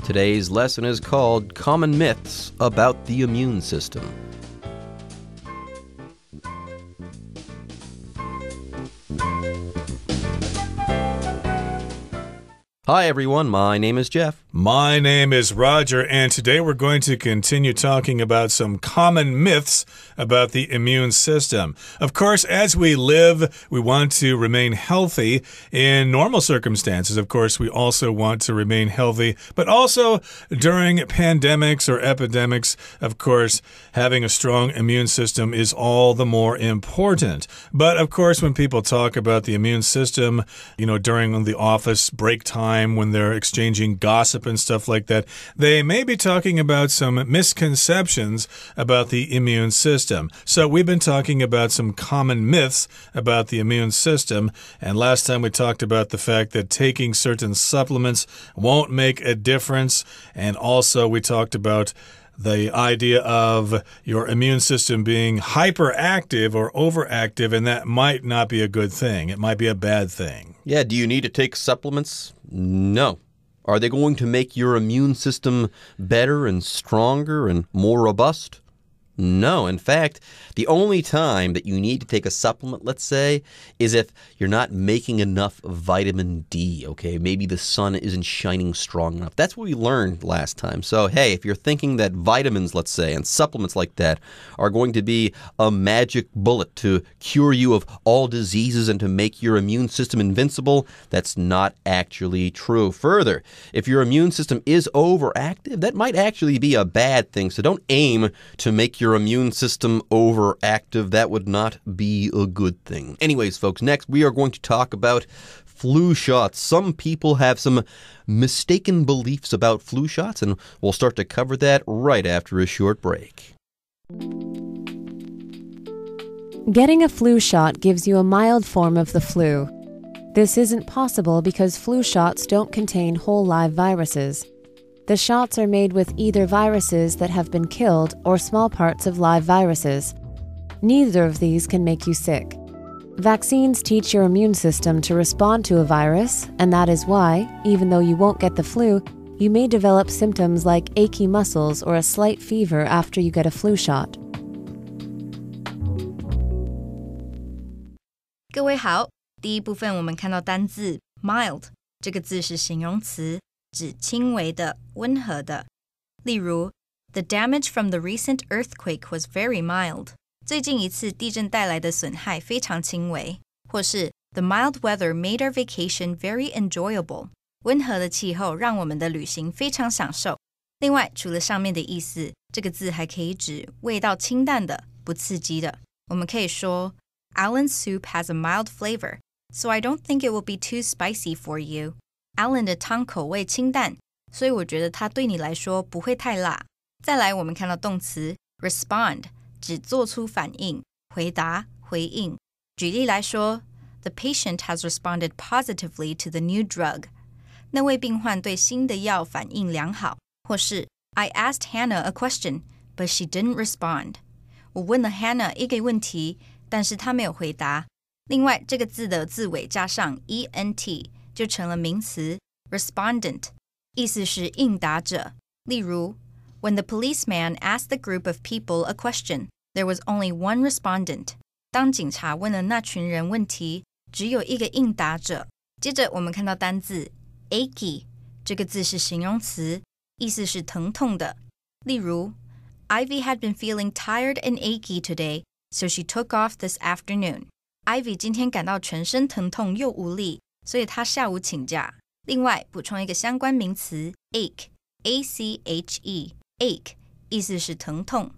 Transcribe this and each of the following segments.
Today's lesson is called Common Myths About the Immune System. Hi everyone, my name is Jeff. My name is Roger, and today we're going to continue talking about some common myths about the immune system. Of course, as we live, we want to remain healthy in normal circumstances. Of course, we also want to remain healthy, but also during pandemics or epidemics, of course, having a strong immune system is all the more important. But of course, when people talk about the immune system, during the office break time, when they're exchanging gossip and stuff like that, they may be talking about some misconceptions about the immune system. So we've been talking about some common myths about the immune system, and last time we talked about the fact that taking certain supplements won't make a difference, and also we talked about the idea of your immune system being hyperactive or overactive, and that might not be a good thing. It might be a bad thing. Yeah, do you need to take supplements? No. Are they going to make your immune system better and stronger and more robust? No. In fact, the only time that you need to take a supplement, let's say, is if you're not making enough vitamin D, okay? Maybe the sun isn't shining strong enough. That's what we learned last time. So, hey, if you're thinking that vitamins, let's say, and supplements like that are going to be a magic bullet to cure you of all diseases and to make your immune system invincible, that's not actually true. Further, if your immune system is overactive, that might actually be a bad thing. So don't aim to make your immune system overactive. That would not be a good thing. Anyways, folks, next we are going to talk about flu shots. Some people have some mistaken beliefs about flu shots, and we'll start to cover that right after a short break. Getting a flu shot gives you a mild form of the flu. This isn't possible because flu shots don't contain whole live viruses. The shots are made with either viruses that have been killed or small parts of live viruses. Neither of these can make you sick. Vaccines teach your immune system to respond to a virus, and that is why, even though you won't get the flu, you may develop symptoms like achy muscles or a slight fever after you get a flu shot. 各位好，第一部分我们看到单字 mild 这个字是形容词，指轻微的、温和的。例如 The damage from the recent earthquake was very mild. 最近一次地震带来的损害非常轻微。或是 The mild weather made our vacation very enjoyable. 温和的气候让我们的旅行非常享受。另外，除了上面的意思，这个字还可以指味道清淡的、不刺激的。我们可以说 Alan's soup has a mild flavor, so I don't think it will be too spicy for you. Alan 的汤口味清淡，所以我觉得它对你来说不会太辣。再来，我们看到动词 respond， 指做出反应、回答、回应。举例来说 The patient has responded positively to the new drug. 那位病患对新的药反应良好。或是 I asked Hannah a question, but she didn't respond. 我问了 Hannah 一个问题，但是她没有回答。另外，这个字的字尾加上 ent，就成了名词 respondent， 意思是应答者。例如 When the policeman asked the group of people a question, there was only one respondent. 当警察问了那群人问题，只有一个应答者。接着我们看到单字 achy， 这个字是形容词，意思是疼痛的。例如 Ivy had been feeling tired and achy today, so she took off this afternoon. Ivy 今天感到全身疼痛又无力，所以他下午请假。另外，补充一个相关名词 ache， A-C-H-E， ache 意思是疼痛，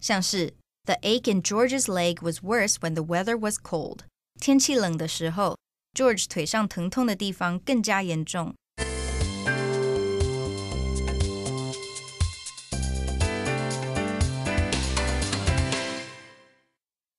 像是 The ache in George's leg was worse when the weather was cold. 天气冷的时候 George 腿上疼痛的地方更加严重。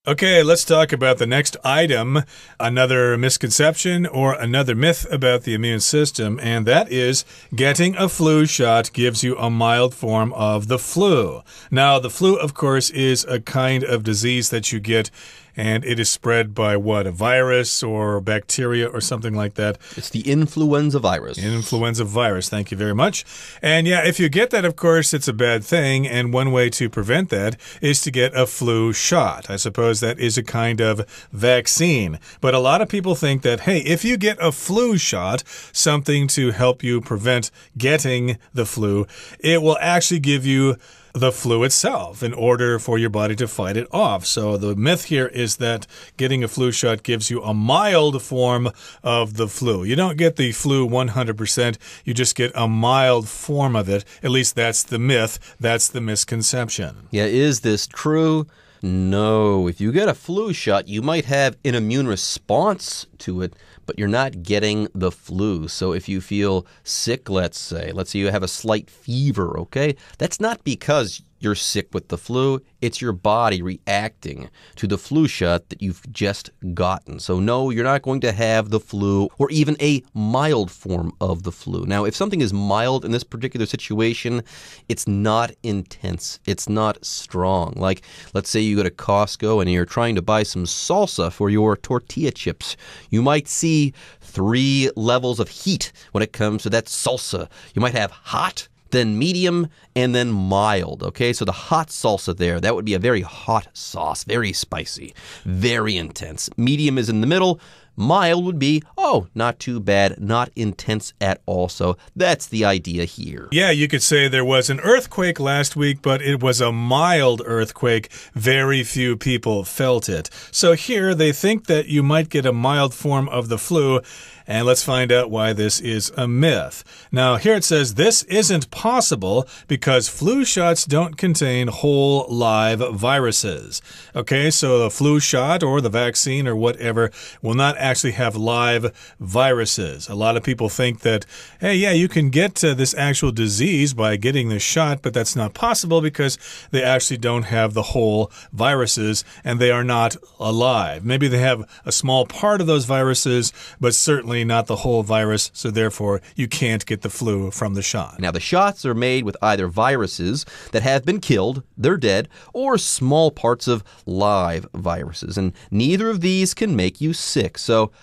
Okay, let's talk about the next item, another misconception or another myth about the immune system, and that is getting a flu shot gives you a mild form of the flu. Now, the flu, of course, is a kind of disease that you get and it is spread by what? A virus or bacteria or something like that? It's the influenza virus. Influenza virus. Thank you very much. And yeah, if you get that, of course, it's a bad thing. And one way to prevent that is to get a flu shot. I suppose that is a kind of vaccine. But a lot of people think that, hey, if you get a flu shot, something to help you prevent getting the flu, it will actually give you the flu itself in order for your body to fight it off. So the myth here is that getting a flu shot gives you a mild form of the flu. You don't get the flu 100%, you just get a mild form of it. At least that's the myth, that's the misconception. Yeah, is this true? No. If you get a flu shot, you might have an immune response to it, but you're not getting the flu. So if you feel sick, let's say you have a slight fever, okay? That's not because you're sick with the flu. It's your body reacting to the flu shot that you've just gotten. So no, you're not going to have the flu or even a mild form of the flu. Now, if something is mild in this particular situation, it's not intense. It's not strong. Like, let's say you go to Costco and you're trying to buy some salsa for your tortilla chips. You might see 3 levels of heat when it comes to that salsa. You might have hot, then medium, and then mild, okay? So the hot salsa there, that would be a very hot sauce, very spicy, very intense. Medium is in the middle. Mild would be, oh, not too bad, not intense at all. So that's the idea here. Yeah, you could say there was an earthquake last week, but it was a mild earthquake. Very few people felt it. So here they think that you might get a mild form of the flu. And let's find out why this is a myth. Now, here it says this isn't possible because flu shots don't contain whole live viruses. Okay, so the flu shot or the vaccine or whatever will not actually have live viruses. A lot of people think that, hey, yeah, you can get this actual disease by getting the shot, but that's not possible because they actually don't have the whole viruses and they are not alive. Maybe they have a small part of those viruses, but certainly not the whole virus, so therefore you can't get the flu from the shot. Now, the shots are made with either viruses that have been killed, they're dead, or small parts of live viruses, and neither of these can make you sick, so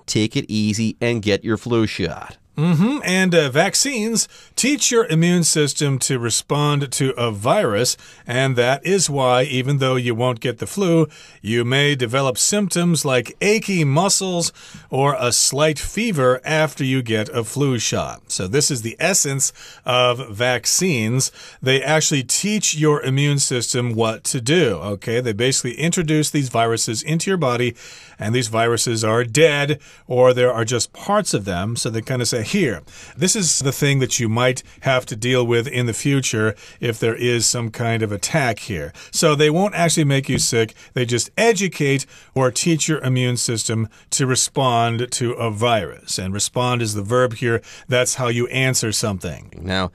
take it easy and get your flu shot. And vaccines teach your immune system to respond to a virus, and that is why, even though you won't get the flu, you may develop symptoms like achy muscles or a slight fever after you get a flu shot. So this is the essence of vaccines. They actually teach your immune system what to do, okay? They basically introduce these viruses into your body, and these viruses are dead, or there are just parts of them, so they kind of say, here, this is the thing that you might have to deal with in the future if there is some kind of attack here. So they won't actually make you sick. They just educate or teach your immune system to respond to a virus. And respond is the verb here. That's how you answer something. Now,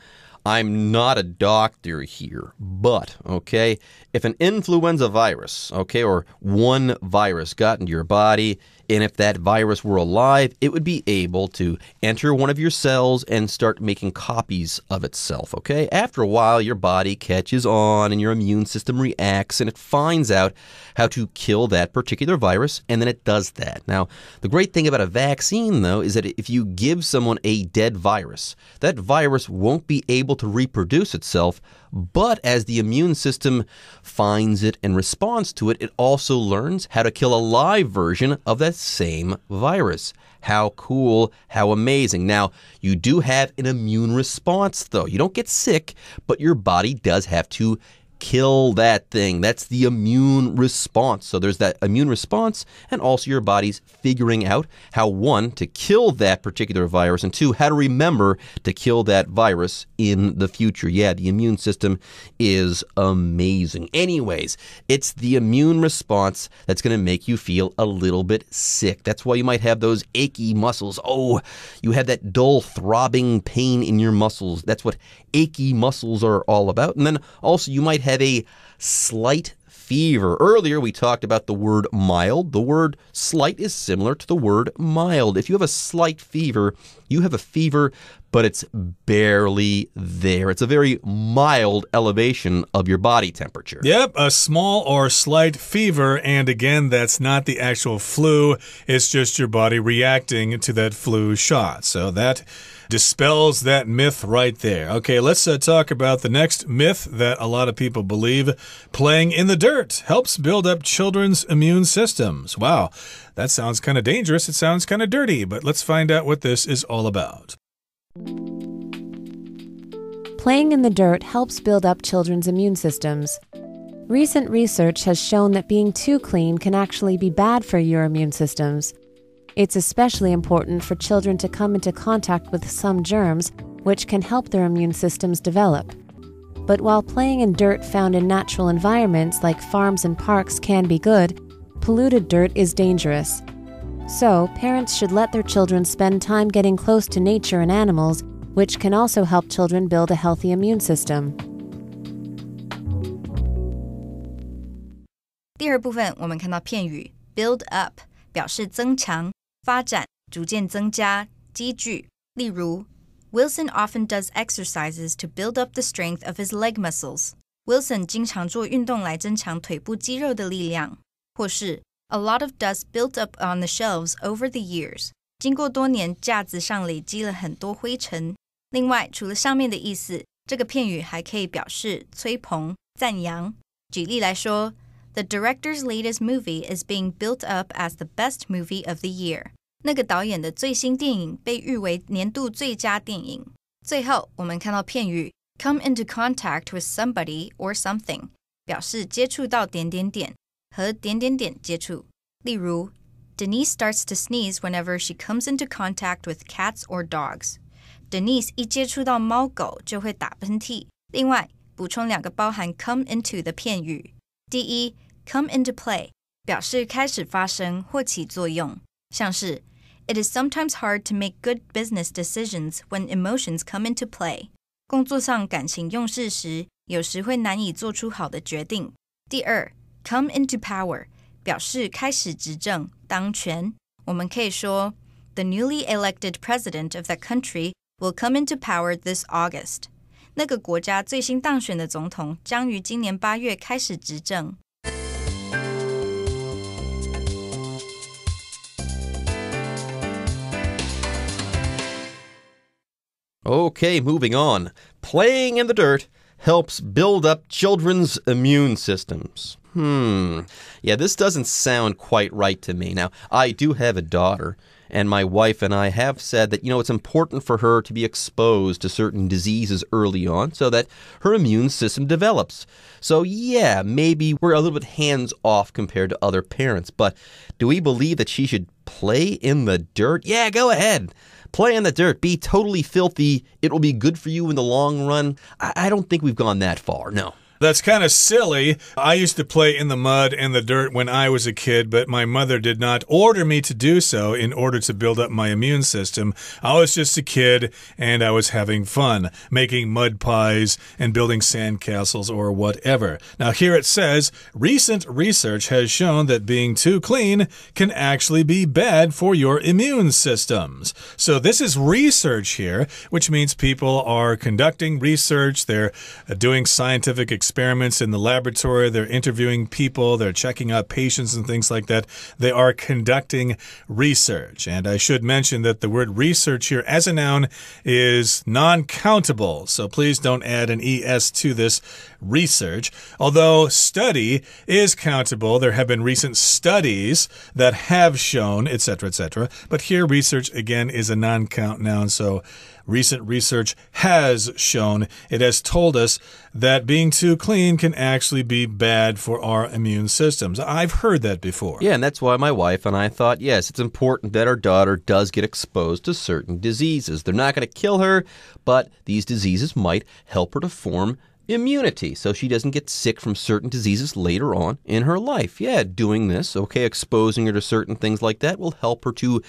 I'm not a doctor here, but, okay, if an influenza virus, okay, or one virus got into your body, and if that virus were alive, it would be able to enter one of your cells and start making copies of itself, okay? After a while, your body catches on and your immune system reacts and it finds out how to kill that particular virus, and then it does that. Now, the great thing about a vaccine, though, is that if you give someone a dead virus, that virus won't be able to reproduce itself, but as the immune system finds it and responds to it, it also learns how to kill a live version of that same virus. How cool, how amazing. Now, you do have an immune response, though. You don't get sick, but your body does have to kill that thing. That's the immune response. So there's that immune response, and also your body's figuring out how, 1, to kill that particular virus, and 2, how to remember to kill that virus in the future. Yeah, the immune system is amazing. Anyways, it's the immune response that's going to make you feel a little bit sick. That's why you might have those achy muscles. Oh, you have that dull throbbing pain in your muscles. That's what achy muscles are all about. And then also you might have a slight fever. Earlier, we talked about the word mild. The word slight is similar to the word mild. If you have a slight fever, you have a fever, but it's barely there. It's a very mild elevation of your body temperature. Yep, a small or slight fever. And again, that's not the actual flu. It's just your body reacting to that flu shot. So that dispels that myth right there. Okay, let's talk about the next myth that a lot of people believe. Playing in the dirt helps build up children's immune systems. Wow, that sounds kind of dangerous. It sounds kind of dirty, but let's find out what this is all about. Playing in the dirt helps build up children's immune systems. Recent research has shown that being too clean can actually be bad for your immune systems. It's especially important for children to come into contact with some germs, which can help their immune systems develop. But while playing in dirt found in natural environments like farms and parks can be good, polluted dirt is dangerous. So, parents should let their children spend time getting close to nature and animals, which can also help children build a healthy immune system. 第二部分我们看到片语 build up 表示增强、发展、逐渐增加、积聚。例如 Wilson often does exercises to build up the strength of his leg muscles. Wilson 经常做运动来增强腿部肌肉的力量。或是A lot of dust built up on the shelves over the years. 经过多年，架子上累积了很多灰尘。另外，除了上面的意思，这个片语还可以表示吹捧、赞扬。举例来说 The director's latest movie is being built up as the best movie of the year. 那个导演的最新电影被誉为年度最佳电影。最后，我们看到片语 come into contact with somebody or something 表示接触到点点点和点点点接触。例如 Denise starts to sneeze whenever she comes into contact with cats or dogs. Denise 一接触到猫狗就会打喷嚏。另外，补充2个包含 come into 的片语。第一 come into play 表示开始发生或起作用，像是 It is sometimes hard to make good business decisions when emotions come into play. 工作上感情用事时，有时会难以做出好的决定。第二 come into power 表示开始执政、当权。我们可以说 The newly elected president of that country will come into power this August. 那个国家最新当选的总统将于今年8月开始执政。Okay, moving on. Playing in the dirt helps build up children's immune systems. Yeah, this doesn't sound quite right to me. Now, I do have a daughter, and my wife and I have said that, it's important for her to be exposed to certain diseases early on so that her immune system develops. So, yeah, maybe we're a little bit hands-off compared to other parents, but do we believe that she should play in the dirt? Yeah, go ahead. Play in the dirt. Be totally filthy. It will be good for you in the long run. I don't think we've gone that far, no. That's kind of silly. I used to play in the mud and the dirt when I was a kid, but my mother did not order me to do so in order to build up my immune system. I was just a kid, and I was having fun, making mud pies and building sandcastles or whatever. Now, here it says, recent research has shown that being too clean can actually be bad for your immune systems. So this is research here, which means people are conducting research. They're doing scientific experiments in the laboratory. They're interviewing people. They're checking out patients and things like that. They are conducting research. And I should mention that the word research here as a noun is non-countable. So please don't add an ES to this research. Although study is countable. There have been recent studies that have shown, etc., etc. But here research, again, is a non-count noun. So recent research has shown, it has told us that being too clean can actually be bad for our immune systems. I've heard that before. Yeah, and that's why my wife and I thought, yes, it's important that our daughter does get exposed to certain diseases. They're not going to kill her, but these diseases might help her to form immunity so she doesn't get sick from certain diseases later on in her life. Yeah, doing this, exposing her to certain things like that will help her to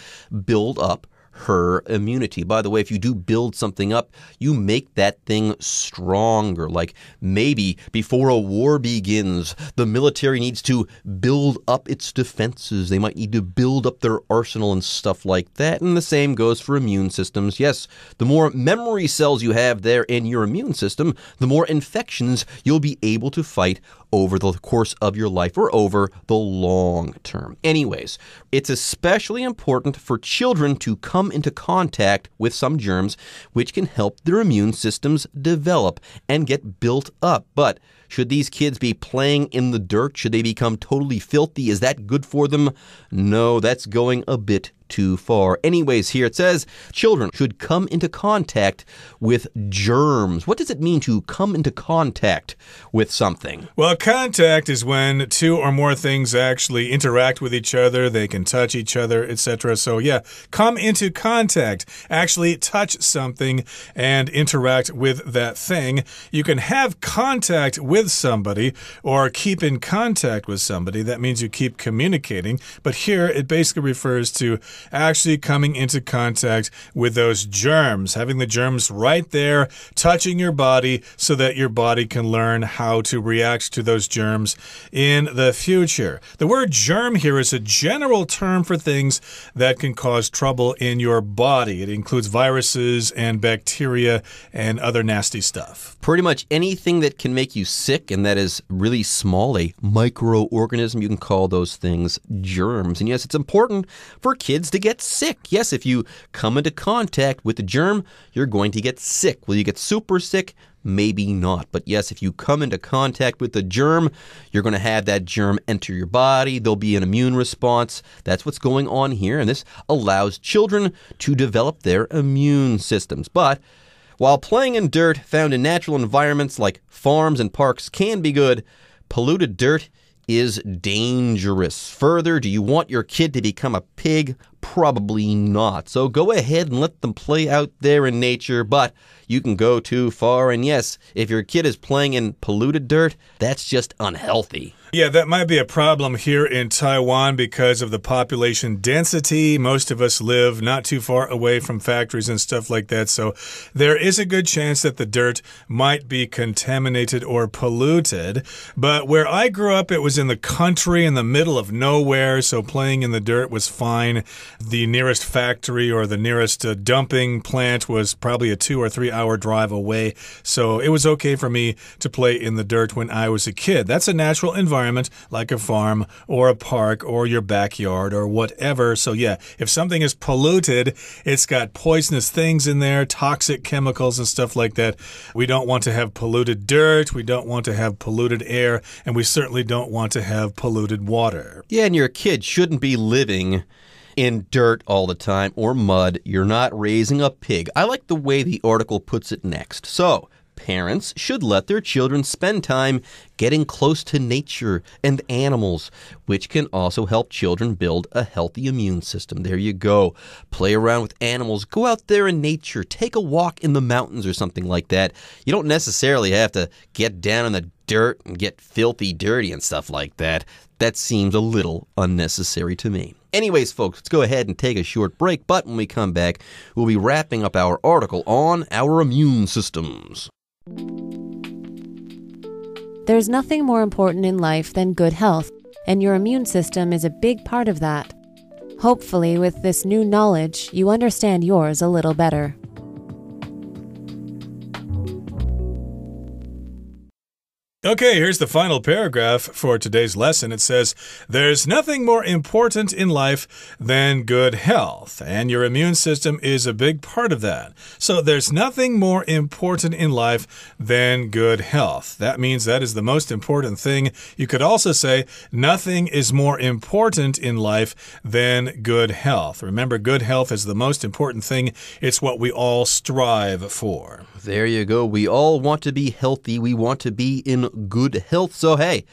build up her immunity. By the way, if you do build something up, you make that thing stronger. Like maybe before a war begins, the military needs to build up its defenses. They might need to build up their arsenal and stuff like that. And the same goes for immune systems. Yes, the more memory cells you have there in your immune system, the more infections you'll be able to fight over the course of your life or over the long term. Anyways, it's especially important for children to come into contact with some germs which can help their immune systems develop and get built up. But should these kids be playing in the dirt? Should they become totally filthy? Is that good for them? No, that's going a bit too far. Anyways, here it says children should come into contact with germs. What does it mean to come into contact with something? Well, contact is when two or more things actually interact with each other. They can touch each other, etc. So yeah, come into contact. Actually touch something and interact with that thing. You can have contact with somebody or keep in contact with somebody. That means you keep communicating. But here it basically refers to actually coming into contact with those germs, having the germs right there, touching your body so that your body can learn how to react to those germs in the future. The word germ here is a general term for things that can cause trouble in your body. It includes viruses and bacteria and other nasty stuff. Pretty much anything that can make you sick and that is really small, a microorganism, you can call those things germs. And yes, it's important for kids to get sick. Yes, if you come into contact with the germ, you're going to get sick. Will you get super sick? Maybe not. But yes, if you come into contact with the germ, you're going to have that germ enter your body. There'll be an immune response. That's what's going on here. And this allows children to develop their immune systems. But while playing in dirt found in natural environments like farms and parks can be good, polluted dirt is dangerous. Further, do you want your kid to become a pig? Probably not. So go ahead and let them play out there in nature, but you can go too far. And yes, if your kid is playing in polluted dirt, that's just unhealthy. Yeah, that might be a problem here in Taiwan because of the population density. Most of us live not too far away from factories and stuff like that. So there is a good chance that the dirt might be contaminated or polluted. But where I grew up, it was in the country in the middle of nowhere. So playing in the dirt was fine. The nearest factory or the nearest dumping plant was probably a 2 or 3 hour drive away. So it was okay for me to play in the dirt when I was a kid. That's a natural environment like a farm or a park or your backyard or whatever. So yeah, if something is polluted, it's got poisonous things in there, toxic chemicals and stuff like that. We don't want to have polluted dirt. We don't want to have polluted air. And we certainly don't want to have polluted water. Yeah, and your kid shouldn't be living in dirt all the time or mud. You're not raising a pig. I like the way the article puts it next. So, parents should let their children spend time getting close to nature and animals, which can also help children build a healthy immune system. There you go. Play around with animals. Go out there in nature. Take a walk in the mountains or something like that. You don't necessarily have to get down in the dirt and get filthy dirty and stuff like that. That seems a little unnecessary to me. Anyways, folks, let's go ahead and take a short break, but when we come back, we'll be wrapping up our article on our immune systems. There's nothing more important in life than good health, and your immune system is a big part of that. Hopefully, with this new knowledge, you understand yours a little better. Okay, here's the final paragraph for today's lesson. It says, there's nothing more important in life than good health, and your immune system is a big part of that. So there's nothing more important in life than good health. That means that is the most important thing. You could also say nothing is more important in life than good health. Remember, good health is the most important thing. It's what we all strive for. There you go. We all want to be healthy. We want to be in good health. So, hey,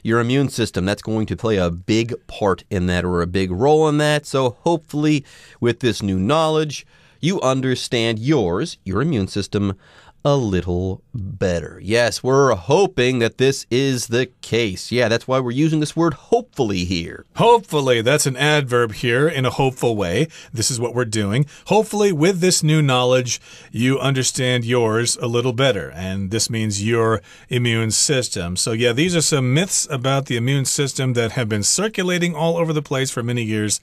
your immune system, that's going to play a big part in that or a big role in that. So, hopefully, with this new knowledge, you understand your immune system, a little better. Yes, we're hoping that this is the case. Yeah, that's why we're using this word hopefully here. Hopefully, that's an adverb here in a hopeful way. This is what we're doing. Hopefully, with this new knowledge, you understand yours a little better. And this means your immune system. So yeah, these are some myths about the immune system that have been circulating all over the place for many years.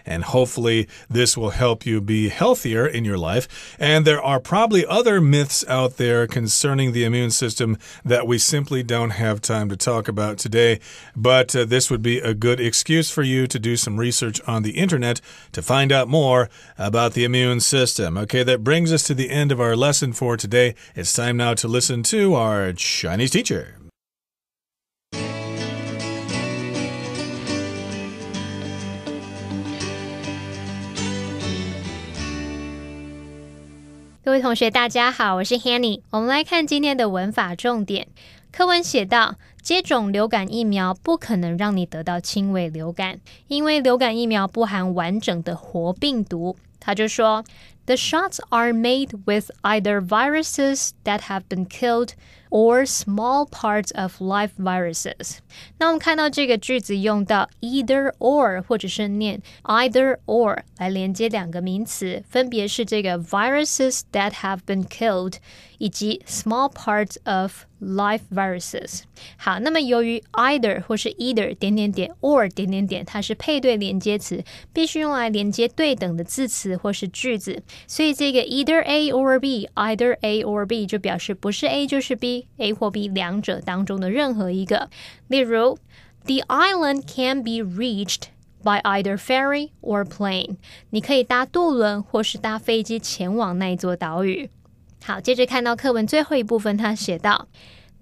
And hopefully this will help you be healthier in your life. And there are probably other myths out there concerning the immune system that we simply don't have time to talk about today. But this would be a good excuse for you to do some research on the internet to find out more about the immune system. Okay, that brings us to the end of our lesson for today. It's time now to listen to our Chinese teacher. 各位同学大家好，我是 Hanny。 我们来看今天的文法重点。课文写到，接种流感疫苗不可能让你得到轻微流感，因为流感疫苗不含完整的活病毒。他就说 The shots are made with either viruses that have been killed or small parts of live viruses. 那我们看到这个句子用到 either or 或者是念 either or 来连接两个名词，分别是这个 viruses that have been killed 以及 small parts of live viruses. 好，那么由于 either 或是 either 点点点 or 点点点，它是配对连接词，必须用来连接对等的字词或是句子，所以这个 either A or B either A or B 就表示不是 A 就是 B， A 或 B 两者当中的任何一个。例如 The island can be reached by either ferry or plane. 你可以搭渡轮或是搭飞机前往那一座岛屿。好，接着看到课文最后一部分，他写道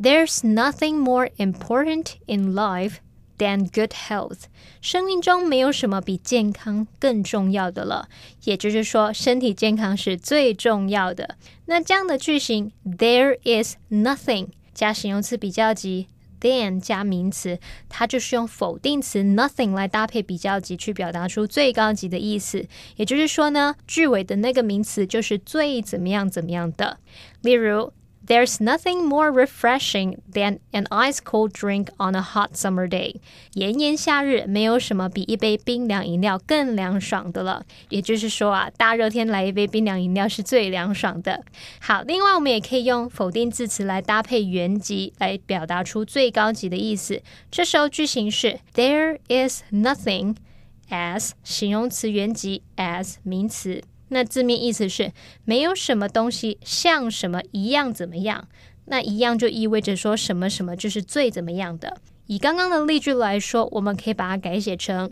There's nothing more important in life than good health. 生命中没有什么比健康更重要的了，也就是说身体健康是最重要的。那这样的句型 There is nothing 加形容词比较级than 加名词，它就是用否定词 nothing 来搭配比较级去表达出最高级的意思，也就是说呢，句尾的那个名词就是最怎么样怎么样的。例如There's nothing more refreshing than an ice-cold drink on a hot summer day. 炎炎夏日没有什么比一杯冰凉饮料更凉爽的了。也就是说啊，大热天来一杯冰凉饮料是最凉爽的。好，另外我们也可以用否定字词来搭配原级来表达出最高级的意思。这时候句型是 There is nothing as 形容词原级 as 名词。那字面意思是没有什么东西像什么一样怎么样，那一样就意味着说什么什么就是最怎么样的。以刚刚的例句来说，我们可以把它改写成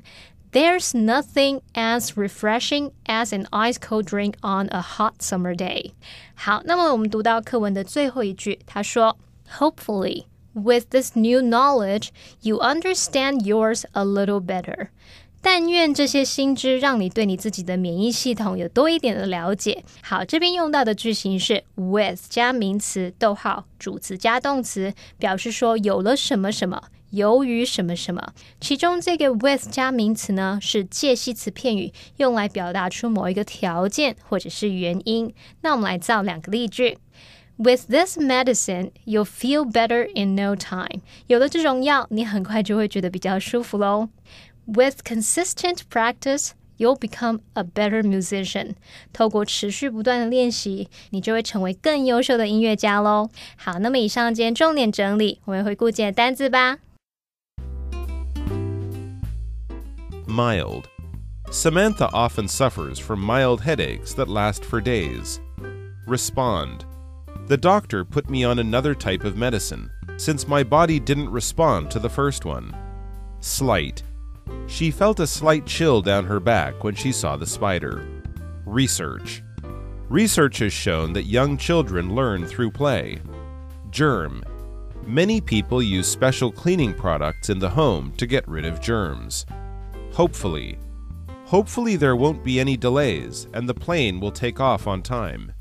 There's nothing as refreshing as an ice-cold drink on a hot summer day. 好，那么我们读到课文的最后一句，他说 Hopefully, with this new knowledge, you understand yours a little better.但愿这些新知让你对你自己的免疫系统有多一点的了解。好，这边用到的句型是 with 加名词逗号主词加动词，表示说有了什么什么，由于什么什么。其中这个 with 加名词呢，是介系词片语，用来表达出某一个条件或者是原因。那我们来造两个例句。With this medicine, you'll feel better in no time. 有了这种药，你很快就会觉得比较舒服咯。With consistent practice, you'll become a better musician. 透过持续不断的练习，你就会成为更优秀的音乐家咯。好，那么以上今天重点整理，我们回顾今天的单字吧。Mild. Samantha often suffers from mild headaches that last for days. Respond. The doctor put me on another type of medicine, since my body didn't respond to the first one. Slight. She felt a slight chill down her back when she saw the spider. Research. Research has shown that young children learn through play. Germ. Many people use special cleaning products in the home to get rid of germs. Hopefully. Hopefully there won't be any delays and the plane will take off on time.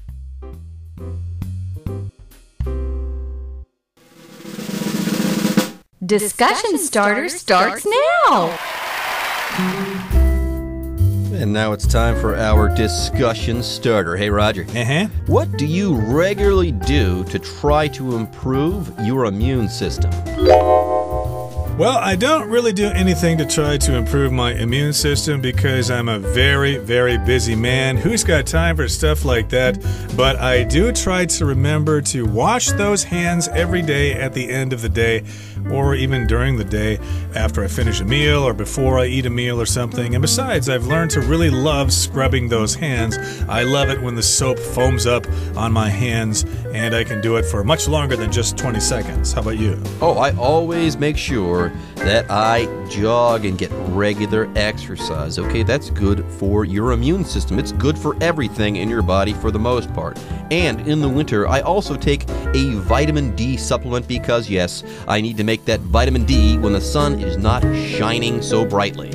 Discussion Starter starts now! And now it's time for our discussion starter. Hey, Roger. What do you regularly do to try to improve your immune system? Well, I don't really do anything to try to improve my immune system because I'm a very, very busy man. Who's got time for stuff like that? But I do try to remember to wash those hands every day at the end of the day, or even during the day after I finish a meal or before I eat a meal or something. And besides, I've learned to really love scrubbing those hands. I love it when the soap foams up on my hands, and I can do it for much longer than just 20 seconds. How about you? Oh, I always make sure that I jog and get regular exercise. Okay, that's good for your immune system. It's good for everything in your body for the most part. And in the winter, I also take a vitamin D supplement because, yes, I need to make that vitamin D when the sun is not shining so brightly.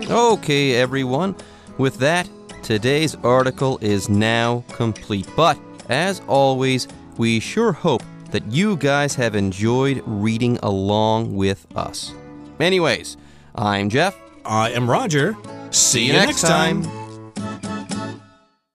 Okay, everyone. With that, today's article is now complete. But, as always, we sure hope that you guys have enjoyed reading along with us. Anyways, I'm Jeff. I am Roger. See you next time.